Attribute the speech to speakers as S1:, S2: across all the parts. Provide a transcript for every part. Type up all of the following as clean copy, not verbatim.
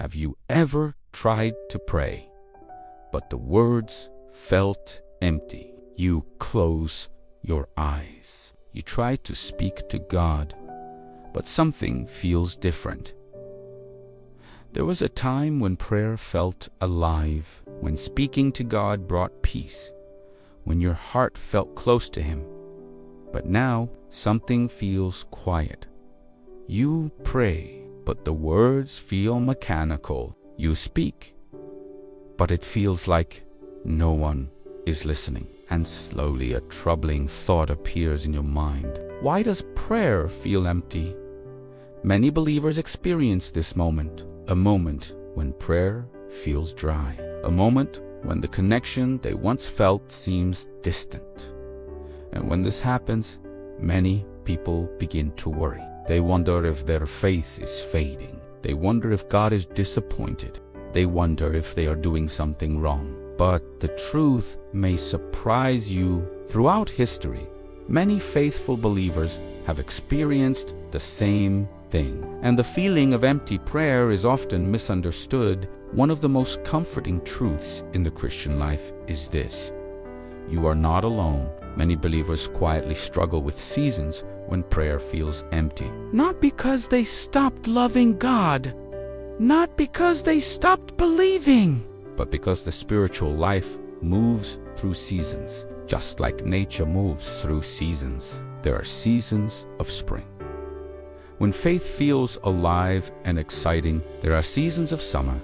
S1: Have you ever tried to pray, but the words felt empty? You close your eyes. You try to speak to God, but something feels different. There was a time when prayer felt alive, when speaking to God brought peace, when your heart felt close to Him. But now something feels quiet. You pray, but the words feel mechanical. You speak, but it feels like no one is listening. And slowly a troubling thought appears in your mind. Why does prayer feel empty? Many believers experience this moment, a moment when prayer feels dry, a moment when the connection they once felt seems distant. And when this happens, many people begin to worry. They wonder if their faith is fading. They wonder if God is disappointed. They wonder if they are doing something wrong. But the truth may surprise you. Throughout history, many faithful believers have experienced the same thing. And the feeling of empty prayer is often misunderstood. One of the most comforting truths in the Christian life is this: you are not alone. Many believers quietly struggle with seasons when prayer feels empty. Not because they stopped loving God, not because they stopped believing, but because the spiritual life moves through seasons. Just like nature moves through seasons, there are seasons of spring. When faith feels alive and exciting, there are seasons of summer.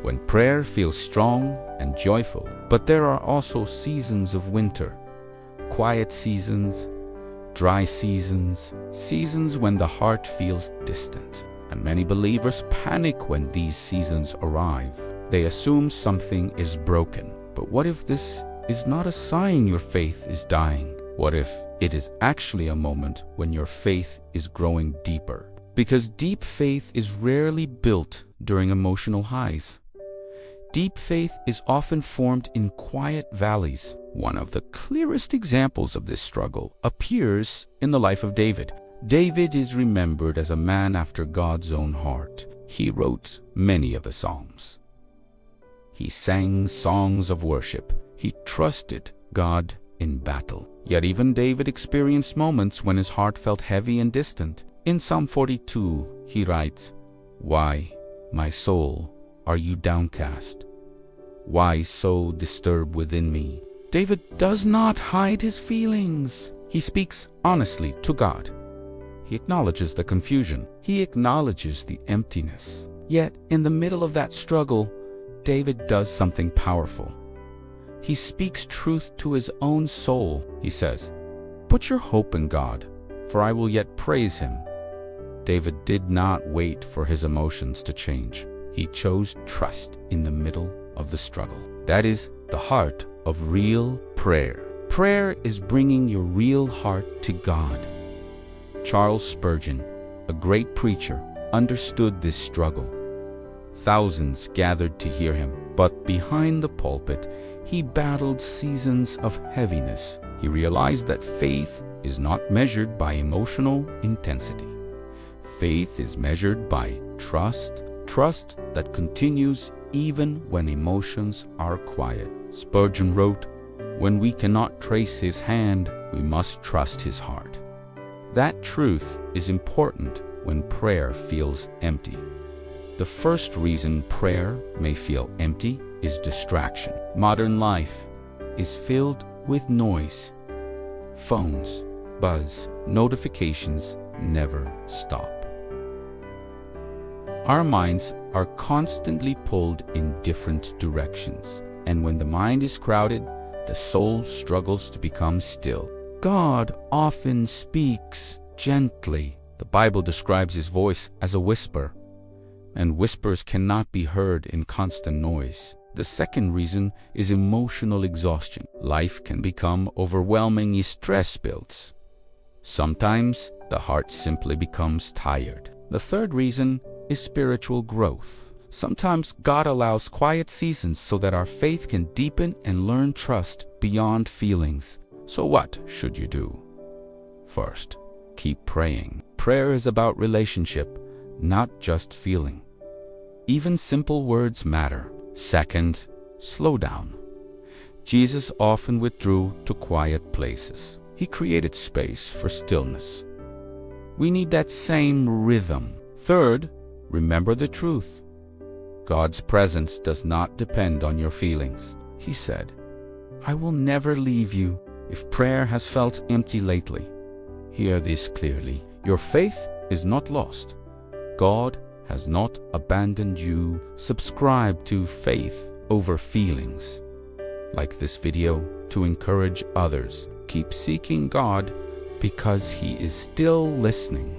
S1: When prayer feels strong and joyful, but there are also seasons of winter. Quiet seasons, dry seasons, seasons when the heart feels distant. And many believers panic when these seasons arrive. They assume something is broken. But what if this is not a sign your faith is dying? What if it is actually a moment when your faith is growing deeper? Because deep faith is rarely built during emotional highs. Deep faith is often formed in quiet valleys. One of the clearest examples of this struggle appears in the life of David. David is remembered as a man after God's own heart. He wrote many of the Psalms. He sang songs of worship. He trusted God in battle. Yet even David experienced moments when his heart felt heavy and distant. In Psalm 42, he writes, "Why, my soul, are you downcast? Why so disturbed within me?" David does not hide his feelings. He speaks honestly to God. He acknowledges the confusion. He acknowledges the emptiness. Yet, in the middle of that struggle, David does something powerful. He speaks truth to his own soul. He says, "Put your hope in God, for I will yet praise Him." David did not wait for his emotions to change. He chose trust in the middle of the struggle. That is the heart of real prayer. Prayer is bringing your real heart to God. Charles Spurgeon, a great preacher, understood this struggle. Thousands gathered to hear him, but behind the pulpit, he battled seasons of heaviness. He realized that faith is not measured by emotional intensity. Faith is measured by trust that continues even when emotions are quiet. Spurgeon wrote, "When we cannot trace His hand, we must trust His heart." That truth is important when prayer feels empty. The first reason prayer may feel empty is distraction. Modern life is filled with noise. Phones buzz, notifications never stop. Our minds are constantly pulled in different directions, and when the mind is crowded, the soul struggles to become still. God often speaks gently. The Bible describes His voice as a whisper, and whispers cannot be heard in constant noise. The second reason is emotional exhaustion. Life can become overwhelming as stress builds. Sometimes the heart simply becomes tired. The third reason is spiritual growth. Sometimes God allows quiet seasons so that our faith can deepen and learn trust beyond feelings. So what should you do? First, keep praying. Prayer is about relationship, not just feeling. Even simple words matter. Second, slow down. Jesus often withdrew to quiet places. He created space for stillness. We need that same rhythm. Third, remember the truth. God's presence does not depend on your feelings. He said, "I will never leave you." If prayer has felt empty lately, hear this clearly. Your faith is not lost. God has not abandoned you. Subscribe to Faith Over Feelings. Like this video to encourage others. Keep seeking God because He is still listening.